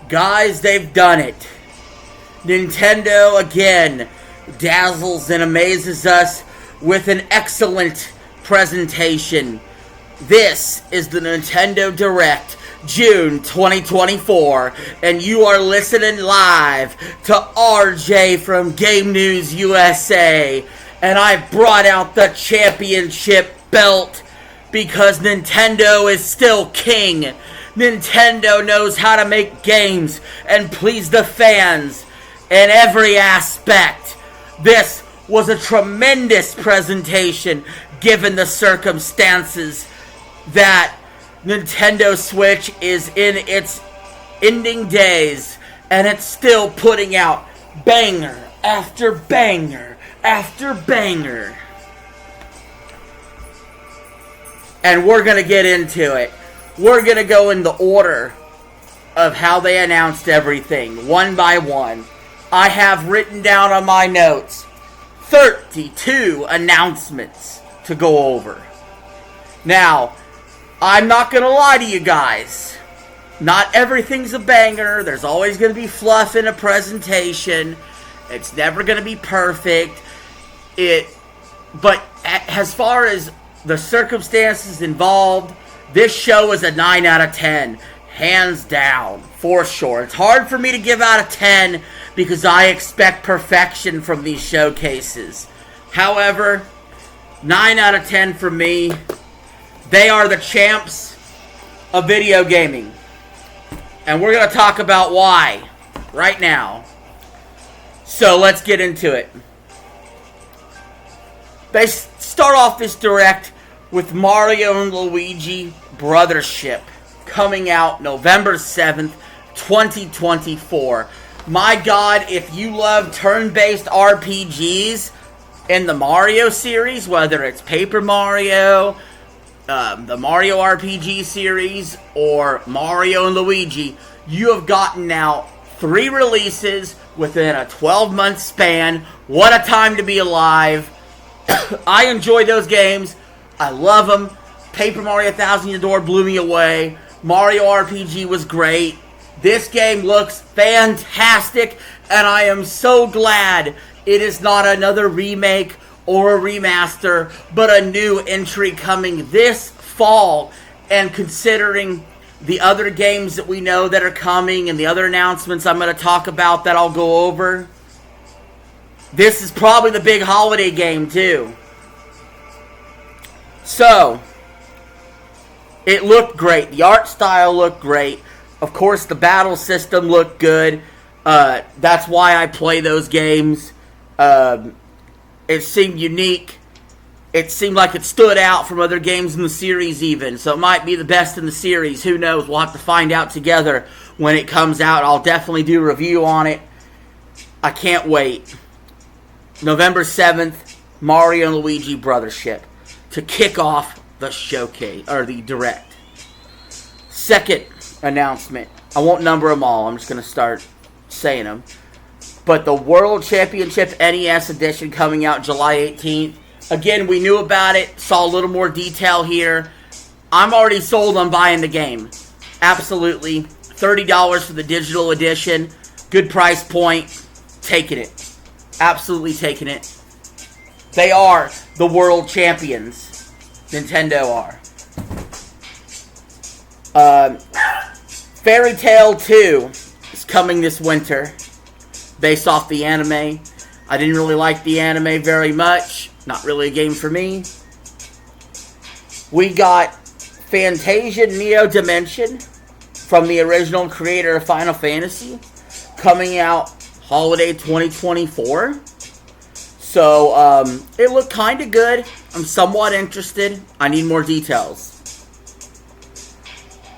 Guys, they've done it. Nintendo again dazzles and amazes us with an excellent presentation. This is the Nintendo Direct, June 2024, and you are listening live to RJ from Game News USA, and I brought out the championship belt because Nintendo is still king. Nintendo knows how to make games and please the fans in every aspect. This was a tremendous presentation given the circumstances that Nintendo Switch is in its ending days and it's still putting out banger after banger after banger. And we're going to get into it. We're going to go in the order of how they announced everything, one by one. I have written down on my notes 32 announcements to go over. Now, I'm not going to lie to you guys. Not everything's a banger. There's always going to be fluff in a presentation. It's never going to be perfect. But as far as the circumstances involved, this show is a 9 out of 10. Hands down, for sure. It's hard for me to give out a 10 because I expect perfection from these showcases. However, 9 out of 10 for me. They are the champs of video gaming. And we're going to talk about why right now. So let's get into it. They start off this direct with Mario and Luigi Brothership coming out November 7th, 2024. My God, if you love turn-based RPGs in the Mario series, whether it's Paper Mario, the Mario RPG series, or Mario and Luigi, you have gotten now 3 releases within a 12-month span. What a time to be alive. I enjoy those games. I love them. Paper Mario 1000 Year Door blew me away. Mario RPG was great. This game looks fantastic, and I am so glad it is not another remake or a remaster, but a new entry coming this fall. And considering the other games that we know that are coming and the other announcements I'm going to talk about that I'll go over, this is probably the big holiday game too. So, it looked great. The art style looked great. Of course, the battle system looked good. That's why I play those games. It seemed unique. It seemed like it stood out from other games in the series even. So it might be the best in the series. Who knows? We'll have to find out together when it comes out. I'll definitely do a review on it. I can't wait. November 7th, Mario and Luigi Brothership to kick off the showcase, or the direct. Second announcement. I won't number them all. I'm just going to start saying them. But the World Championship NES Edition coming out July 18th. Again, we knew about it. Saw a little more detail here. I'm already sold on buying the game. Absolutely. $30 for the digital edition. Good price point. Taking it. Absolutely taking it. They are the world champions. Nintendo are. Fairy Tail 2 is coming this winter. Based off the anime. I didn't really like the anime very much. Not really a game for me. We got Fantasia Neo Dimension from the original creator of Final Fantasy coming out holiday 2024. So, it looked kind of good. I'm somewhat interested. I need more details.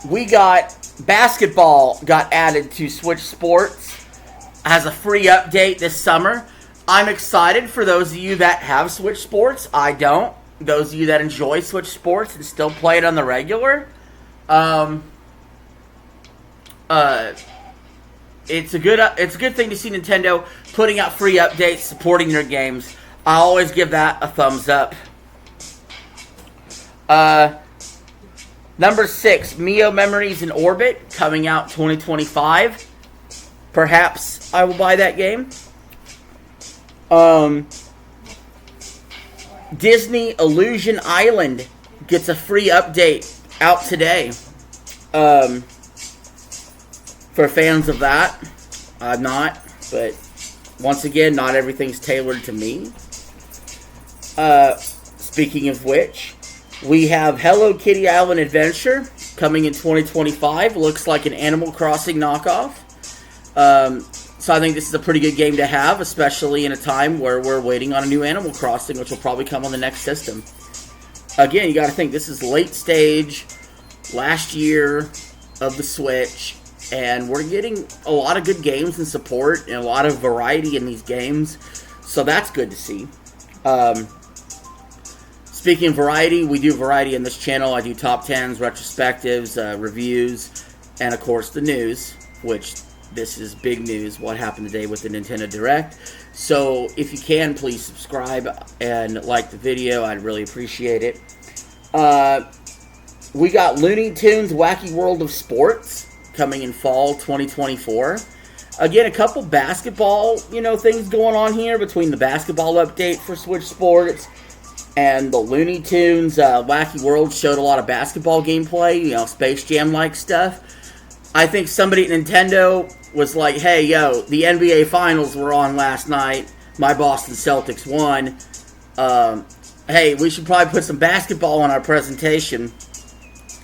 We got basketball got added to Switch Sports as a free update this summer. I'm excited for those of you that have Switch Sports. I don't. Those of you that enjoy Switch Sports and still play it on the regular. It's a good thing to see Nintendo putting out free updates, supporting their games. I always give that a thumbs up. Number 6, Mio Memories in Orbit, coming out 2025. perhaps I will buy that game. Disney Illusion Island gets a free update out today. For fans of that, I'm not, but once again, not everything's tailored to me. Speaking of which, we have Hello Kitty Island Adventure coming in 2025. Looks like an Animal Crossing knockoff. So I think this is a pretty good game to have, especially in a time where we're waiting on a new Animal Crossing, which will probably come on the next system. Again, you got to think this is late stage, last year of the Switch, and we're getting a lot of good games and support and a lot of variety in these games, so that's good to see. Speaking of variety, we do variety in this channel. I do top 10s, retrospectives, reviews, and of course the news, which this is big news, what happened today with the Nintendo Direct. So if you can, please subscribe and like the video. I'd really appreciate it. We got Looney Tunes Wacky World of Sports coming in fall 2024. Again, a couple basketball, things going on here between the basketball update for Switch Sports and the Looney Tunes Wacky World showed a lot of basketball gameplay, Space Jam-like stuff. I think somebody at Nintendo was like, hey, the NBA Finals were on last night. My Boston Celtics won. Hey, we should probably put some basketball on our presentation.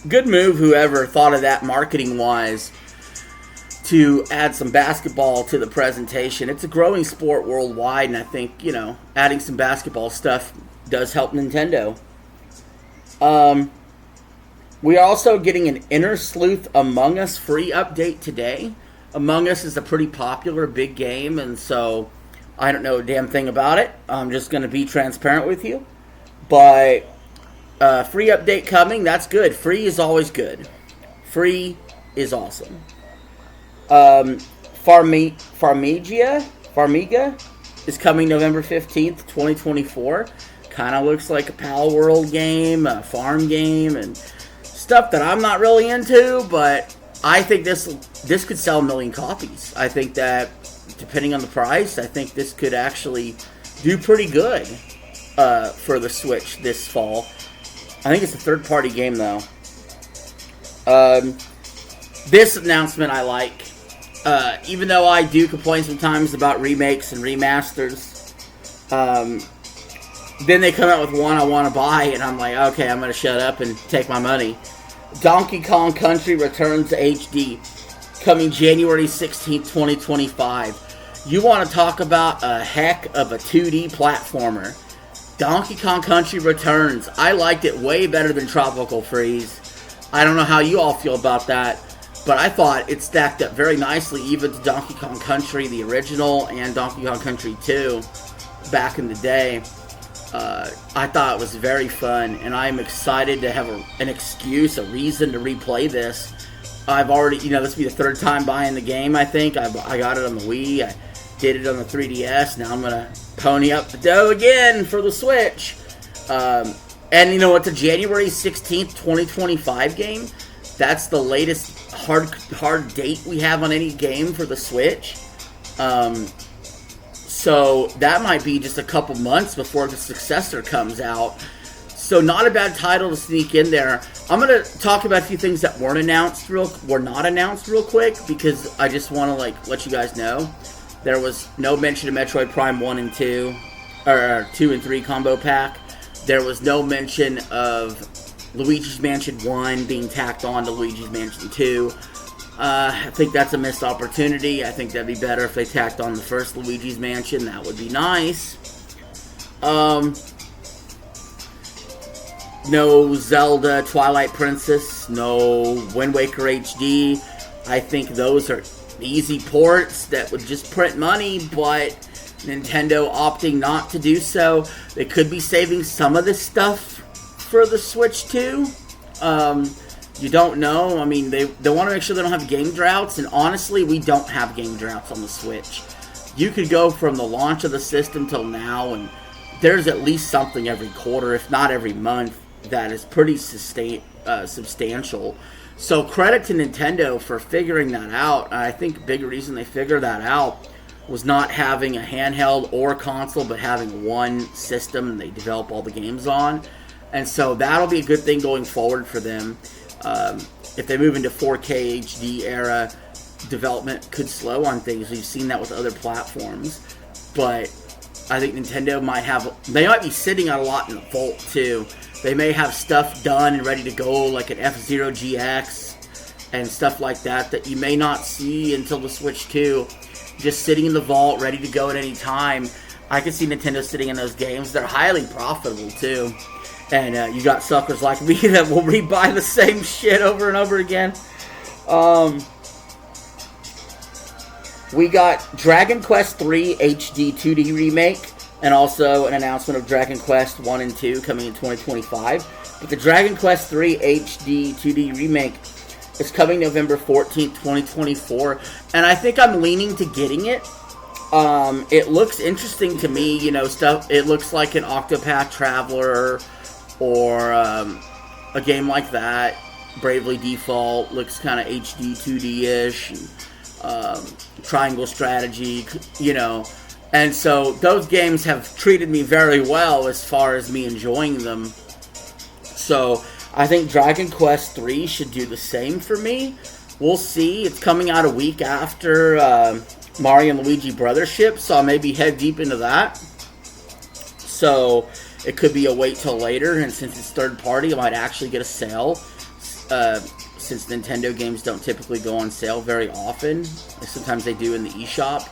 Good move, whoever thought of that marketing-wise, to add some basketball to the presentation. It's a growing sport worldwide, and I think, adding some basketball stuff does help Nintendo. We are also getting an Inner Sleuth Among Us free update today. Among Us is a pretty popular big game, and so I don't know a damn thing about it. I'm just going to be transparent with you. But free update coming, that's good. Free is always good. Free is awesome. Farmiga is coming November 15th, 2024. Kind of looks like a Pal World game, a farm game, and stuff that I'm not really into, but I think this could sell 1 million copies. I think that, depending on the price, I think this could actually do pretty good for the Switch this fall. I think it's a third-party game, though. This announcement I like. Even though I do complain sometimes about remakes and remasters, then they come out with one I want to buy, and I'm like, okay, I'm going to shut up and take my money. Donkey Kong Country Returns HD, coming January 16th, 2025. You want to talk about a heck of a 2D platformer. Donkey Kong Country Returns. I liked it way better than Tropical Freeze. I don't know how you all feel about that, but I thought it stacked up very nicely even to Donkey Kong Country, the original, and Donkey Kong Country 2 back in the day. I thought it was very fun, and I'm excited to have an excuse, a reason to replay this. I've already, this will be the third time buying the game, I think. I got it on the Wii, I did it on the 3DS, now I'm going to pony up the dough again for the Switch. And it's a January 16th, 2025 game. That's the latest hard date we have on any game for the Switch. So that might be just a couple months before the successor comes out. So not a bad title to sneak in there. I'm going to talk about a few things that were not announced real quick, because I just want to let you guys know. There was no mention of Metroid Prime 1 and 2, or 2 and 3 combo pack. There was no mention of Luigi's Mansion 1 being tacked on to Luigi's Mansion 2. I think that's a missed opportunity. I think that'd be better if they tacked on the first Luigi's Mansion. That would be nice. No Zelda Twilight Princess. No Wind Waker HD. I think those are easy ports that would just print money, but Nintendo opting not to do so. They could be saving some of this stuff for the Switch too. You don't know. I mean, they want to make sure they don't have game droughts, and honestly, we don't have game droughts on the Switch. You could go from the launch of the system till now, and there's at least something every quarter, if not every month, that is pretty substantial. So credit to Nintendo for figuring that out. I think a big reason they figured that out was not having a handheld or console, but having one system they develop all the games on. And so that'll be a good thing going forward for them. If they move into 4K HD era, development could slow on things. We've seen that with other platforms. But I think Nintendo they might be sitting on a lot in the vault too. They may have stuff done and ready to go, like an F-Zero GX and stuff like that you may not see until the Switch 2. Just sitting in the vault, ready to go at any time. I can see Nintendo sitting in those games. They're highly profitable too. And you got suckers like me that will rebuy the same shit over and over again. We got Dragon Quest III HD 2D remake, and also an announcement of Dragon Quest 1 and 2 coming in 2025. But the Dragon Quest III HD 2D remake is coming November 14th, 2024, and I think I'm leaning to getting it. It looks interesting to me, stuff. It looks like an Octopath Traveler or a game like that. Bravely Default looks kind of HD 2D-ish. Triangle strategy, and so those games have treated me very well as far as me enjoying them. So I think Dragon Quest III should do the same for me. We'll see. It's coming out a week after Mario and Luigi Brothership, so I'll maybe head deep into that. So it could be a wait till later, and since it's third party, I might actually get a sale. Since Nintendo games don't typically go on sale very often. Sometimes they do in the eShop.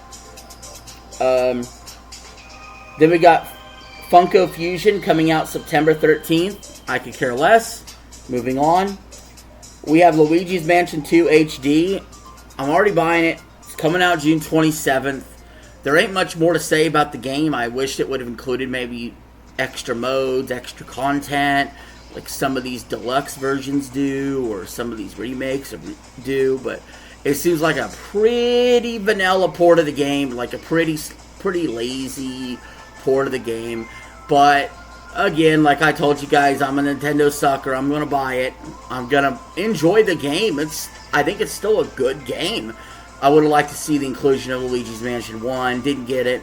Then we got Funko Fusion coming out September 13th. I could care less. Moving on. We have Luigi's Mansion 2 HD. I'm already buying it. It's coming out June 27th. There ain't much more to say about the game. I wish it would have included maybe extra modes, extra content, like some of these deluxe versions do, or some of these remakes do, but it seems like a pretty vanilla port of the game, like a pretty lazy port of the game. But again, like I told you guys, I'm a Nintendo sucker. I'm gonna buy it. I'm gonna enjoy the game. I think it's still a good game. I would have liked to see the inclusion of Luigi's Mansion 1. Didn't get it,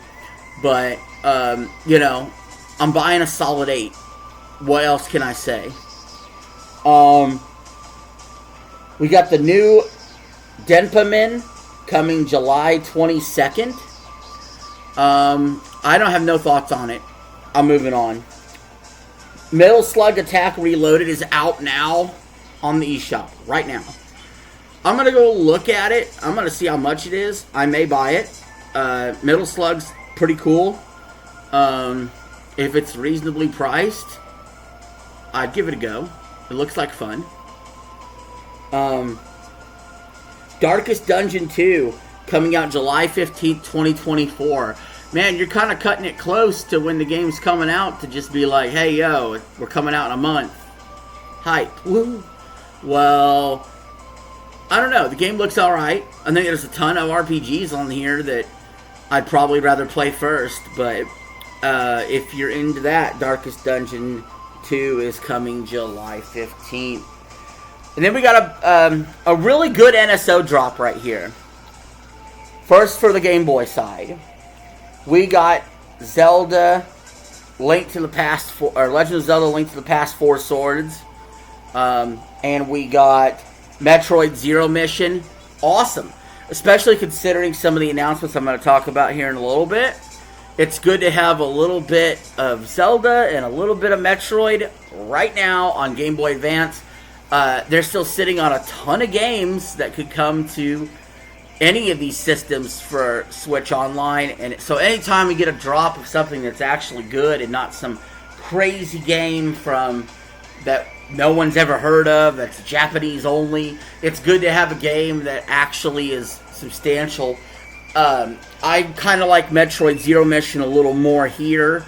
but I'm buying a solid 8. What else can I say? We got the new Denpamin coming July 22nd. I don't have no thoughts on it. I'm moving on. Metal Slug Attack Reloaded is out now on the eShop right now. I'm going to go look at it. I'm going to see how much it is. I may buy it. Metal Slug's pretty cool. If it's reasonably priced, I'd give it a go. It looks like fun. Darkest Dungeon 2 coming out July 15th, 2024. Man, you're kind of cutting it close to when the game's coming out to just be like, hey, yo, we're coming out in a month. Hype. Woo. Well, I don't know. The game looks alright. I think there's a ton of RPGs on here that I'd probably rather play first, but if you're into that, Darkest Dungeon 2 is coming July 15th. And then we got a really good NSO drop right here. First for the Game Boy side. We got Zelda Link to the Past, or Legend of Zelda Link to the Past 4 Swords. And we got Metroid Zero Mission. Awesome. Especially considering some of the announcements I'm going to talk about here in a little bit. It's good to have a little bit of Zelda and a little bit of Metroid right now on Game Boy Advance. They're still sitting on a ton of games that could come to any of these systems for Switch Online. And so anytime we get a drop of something that's actually good and not some crazy game from that no one's ever heard of, that's Japanese only, it's good to have a game that actually is substantial. I kind of like Metroid Zero Mission a little more here.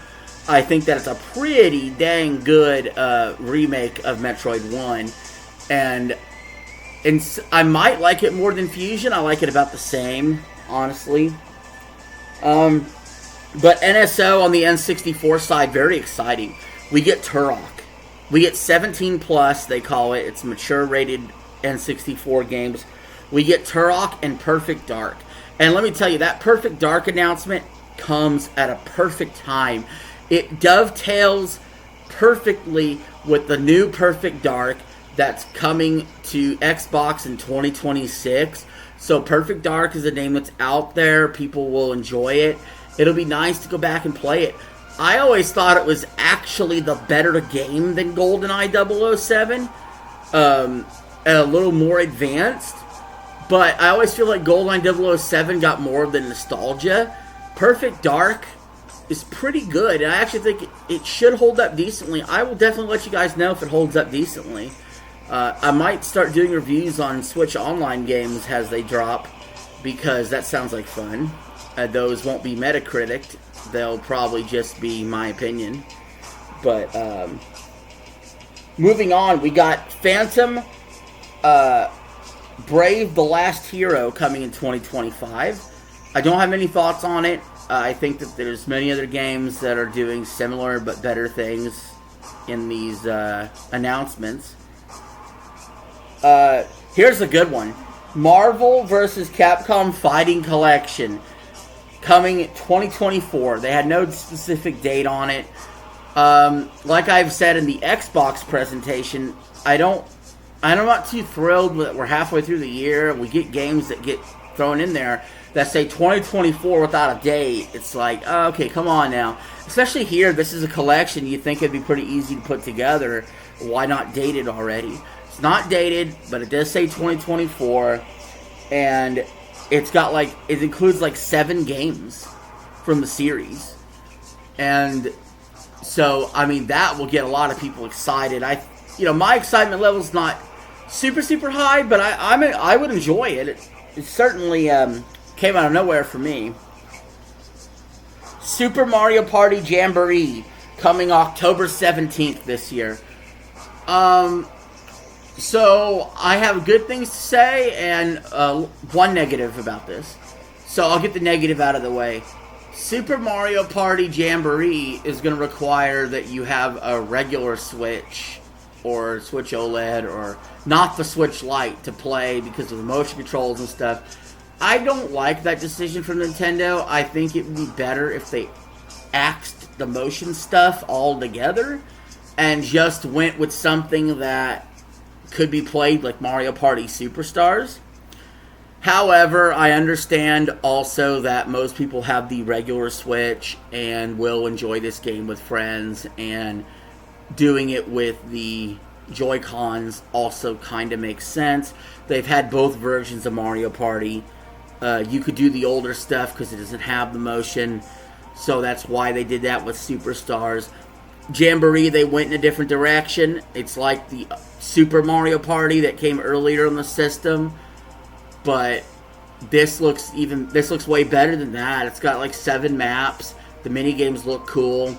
I think that it's a pretty dang good remake of Metroid 1. And I might like it more than Fusion. I like it about the same, honestly. But NSO on the N64 side, very exciting. We get Turok. We get 17 plus, they call it. It's mature rated N64 games. We get Turok and Perfect Dark. And let me tell you, that Perfect Dark announcement comes at a perfect time. It dovetails perfectly with the new Perfect Dark that's coming to Xbox in 2026. So Perfect Dark is a name that's out there. People will enjoy it. It'll be nice to go back and play it. I always thought it was actually the better game than GoldenEye 007. A little more advanced. But I always feel like GoldenEye 007 got more of the nostalgia. Perfect Dark is pretty good, and I actually think it should hold up decently. I will definitely let you guys know if it holds up decently. I might start doing reviews on Switch Online games as they drop, because that sounds like fun. Those won't be Metacritic. They'll probably just be my opinion. But, moving on, we got Phantom Brave: The Last Hero coming in 2025. I don't have many thoughts on it. I think that there's many other games that are doing similar but better things in these announcements. Here's a good one. Marvel vs. Capcom Fighting Collection coming 2024. They had no specific date on it. Like I've said in the Xbox presentation, I'm not too thrilled that we're halfway through the year. We get games that get thrown in there that say 2024 without a date. It's like, oh, okay, come on now. Especially here, this is a collection. You think it'd be pretty easy to put together. Why not date it already? It's not dated, but it does say 2024, and it's got it includes 7 games from the series, and so I mean that will get a lot of people excited. My excitement level's not super high, but I would enjoy it. It certainly came out of nowhere for me. Super Mario Party Jamboree coming October 17th this year. So I have good things to say and one negative about this. So I'll get the negative out of the way. Super Mario Party Jamboree is going to require that you have a regular Switch or Switch OLED or not the Switch Lite to play because of the motion controls and stuff. I don't like that decision from Nintendo. I think it would be better if they axed the motion stuff all together and just went with something that could be played like Mario Party Superstars. However, I understand also that most people have the regular Switch and will enjoy this game with friends, and doing it with the Joy-Cons also kind of makes sense. They've had both versions of Mario Party. You could do the older stuff because it doesn't have the motion, so that's why they did that with Superstars. Jamboree, they went in a different direction. It's like the Super Mario Party that came earlier in the system, but this looks way better than that. It's got 7 maps. The mini games look cool.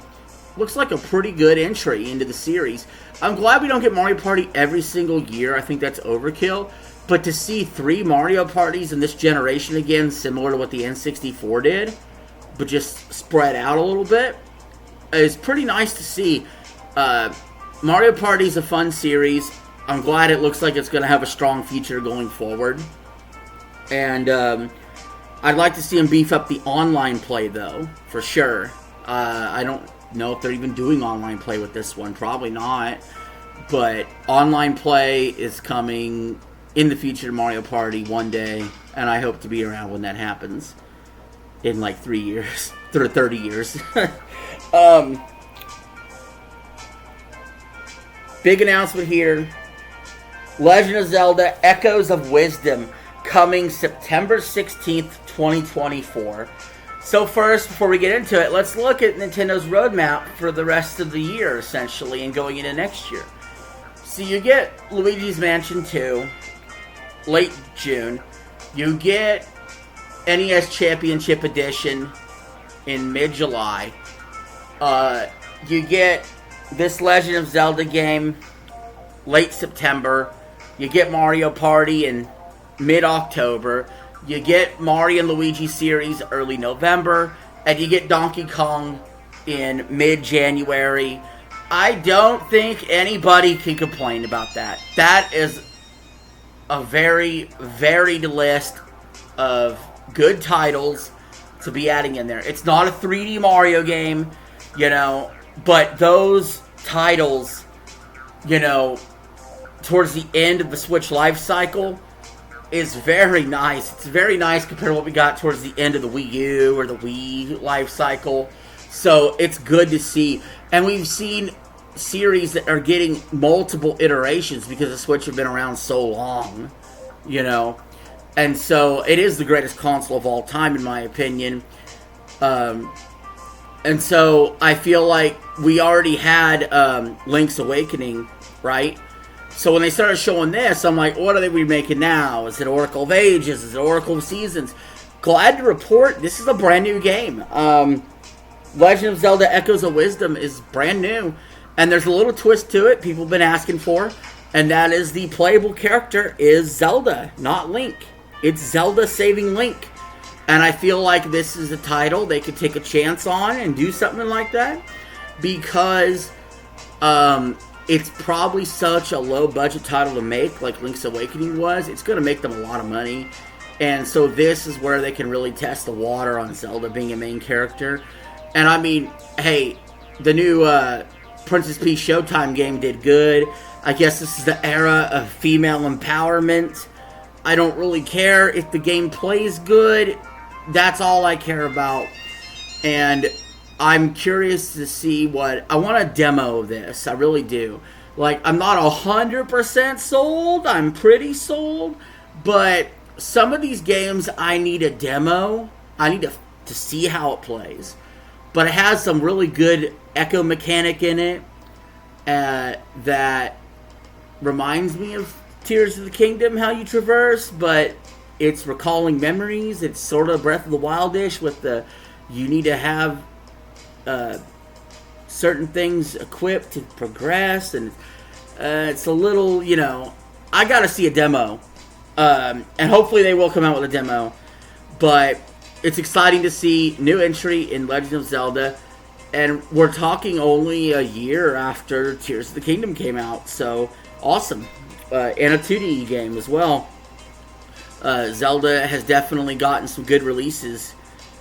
Looks like a pretty good entry into the series. I'm glad we don't get Mario Party every single year. I think that's overkill. But to see 3 Mario Parties in this generation again, similar to what the N64 did, but just spread out a little bit, is pretty nice to see. Mario Party is a fun series. I'm glad it looks like it's going to have a strong future going forward. And I'd like to see them beef up the online play, though, for sure. I don't know if they're even doing online play with this one. Probably not. But online play is coming in the future to Mario Party one day, and I hope to be around when that happens in 3 years, 30 years. Big announcement here. Legend of Zelda Echoes of Wisdom coming September 16th, 2024. So first, before we get into it, let's look at Nintendo's roadmap for the rest of the year, essentially, and going into next year. So you get Luigi's Mansion 2, late June. You get NES Championship Edition in mid-July. You get this Legend of Zelda game late September. You get Mario Party in mid-October. You get Mario and Luigi series early November. And you get Donkey Kong in mid-January. I don't think anybody can complain about that. That is a very varied list of good titles to be adding in there. It's not a 3D Mario game, you know, but those titles, you know, towards the end of the Switch life cycle is very nice. It's very nice compared to what we got towards the end of the Wii U or the Wii life cycle. So it's good to see. And we've seen series that are getting multiple iterations because the Switch has been around so long, you know. And so it is the greatest console of all time, in my opinion. And so I feel like we already had Link's Awakening, right? So when they started showing this, I'm like, what are they remaking now? Is it Oracle of Ages? Is it Oracle of Seasons? Glad to report, this is a brand new game. Legend of Zelda Echoes of Wisdom is brand new. And there's a little twist to it people have been asking for. And that is the playable character is Zelda, not Link. It's Zelda saving Link. And I feel like this is a title they could take a chance on and do something like that. Because it's probably such a low budget title to make, like Link's Awakening was. It's going to make them a lot of money. And so this is where they can really test the water on Zelda being a main character. And I mean, hey, the new Princess Peach Showtime game did good. I guess this is the era of female empowerment. I don't really care if the game plays good. That's all I care about. And I'm curious to see what... I want a demo of this. I really do. Like, I'm not 100% sold. I'm pretty sold. But some of these games, I need a demo. I need to see how it plays. But it has some really good echo mechanic in it that reminds me of Tears of the Kingdom, how you traverse, but it's recalling memories. It's sort of Breath of the Wild-ish with the... You need to have certain things equipped to progress, and it's a little, you know... I gotta see a demo. And hopefully they will come out with a demo. But it's exciting to see new entry in Legend of Zelda. And we're talking only a year after Tears of the Kingdom came out. So, awesome. And a 2D game as well. Zelda has definitely gotten some good releases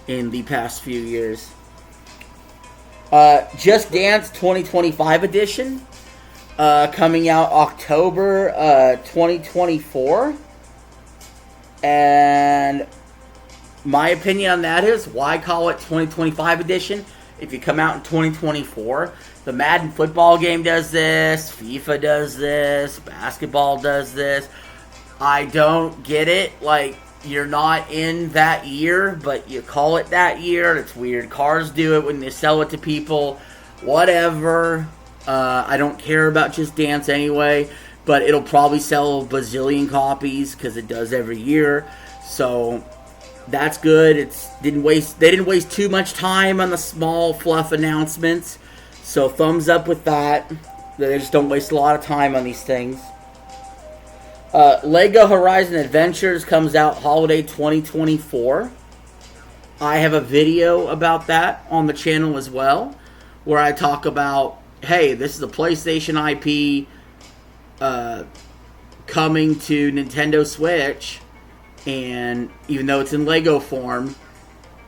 in the past few years. Just Dance 2025 edition. Coming out October 2024. And my opinion on that is, why call it 2025 edition if you come out in 2024? The Madden football game does this, FIFA does this, basketball does this. I don't get it. Like, you're not in that year, but you call it that year. It's weird. Cars do it when they sell it to people. Whatever. I don't care about Just Dance anyway, but it'll probably sell a bazillion copies because it does every year. So that's good. They didn't waste too much time on the small fluff announcements. So thumbs up with that. They just don't waste a lot of time on these things. Lego Horizon Adventures comes out holiday 2024. I have a video about that on the channel as well, where I talk about, hey, this is a PlayStation IP coming to Nintendo Switch, and even though it's in Lego form,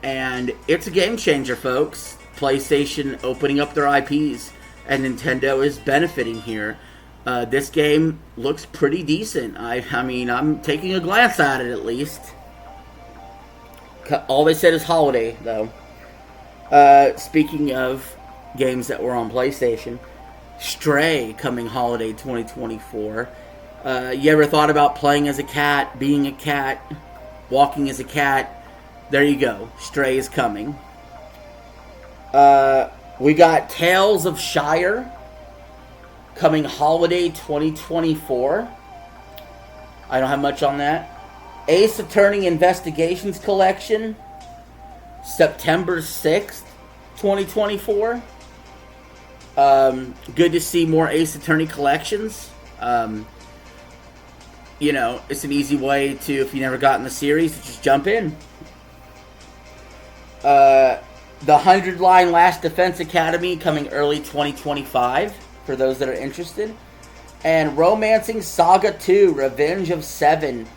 and it's a game changer, folks. PlayStation opening up their IPs, and Nintendo is benefiting here. This game looks pretty decent. I mean, I'm taking a glance at it at least. All they said is holiday, though. Speaking of games that were on PlayStation, Stray coming holiday 2024. You ever thought about playing as a cat, being a cat, walking as a cat? There you go. Stray is coming. We got Tales of Shire coming holiday 2024. I don't have much on that. Ace Attorney Investigations Collection, September 6th, 2024. Good to see more Ace Attorney collections. You know, it's an easy way to, if you never got in the series, to just jump in. The 100 Line Last Defense Academy coming early 2025 for those that are interested. And Romancing Saga 2, Revenge of 7,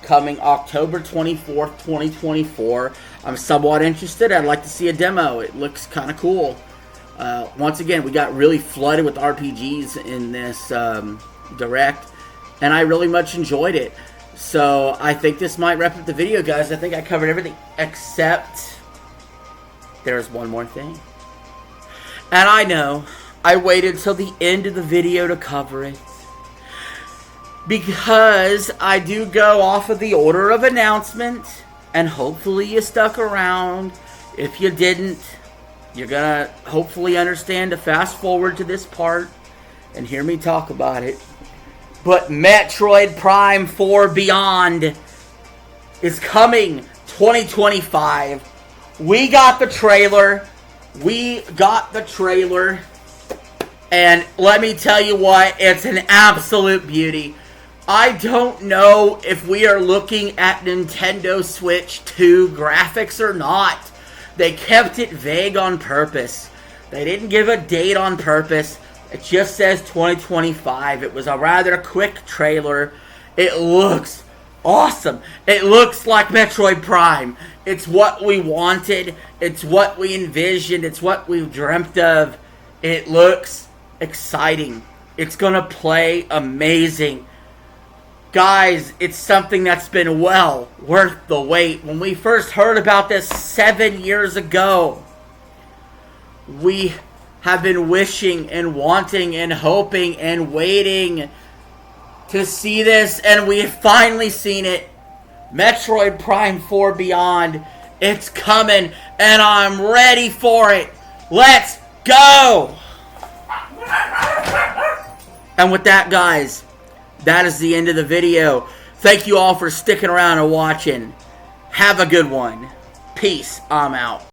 coming October 24th, 2024. I'm somewhat interested. I'd like to see a demo. It looks kind of cool. Once again, we got really flooded with RPGs in this Direct, and I really much enjoyed it. So I think this might wrap up the video, guys. I think I covered everything, except there's one more thing. And I know I waited till the end of the video to cover it, because I do go off of the order of announcement, and hopefully you stuck around. If you didn't, you're gonna hopefully understand to fast forward to this part and hear me talk about it. But Metroid Prime 4 Beyond is coming 2025. We got the trailer. And let me tell you what, it's an absolute beauty. I don't know if we are looking at Nintendo Switch 2 graphics or not. They kept it vague on purpose. They didn't give a date on purpose. It just says 2025. It was a rather quick trailer. It looks awesome. It looks like Metroid Prime. It's what we wanted. It's what we envisioned. It's what we dreamt of. It looks exciting. It's gonna play amazing. Guys, it's something that's been well worth the wait. When we first heard about this 7 years ago, we have been wishing and wanting and hoping and waiting to see this, and we have finally seen it. Metroid Prime 4 Beyond. It's coming, and I'm ready for it. Let's go! And with that, guys, that is the end of the video. Thank you all for sticking around and watching. Have a good one. Peace. I'm out.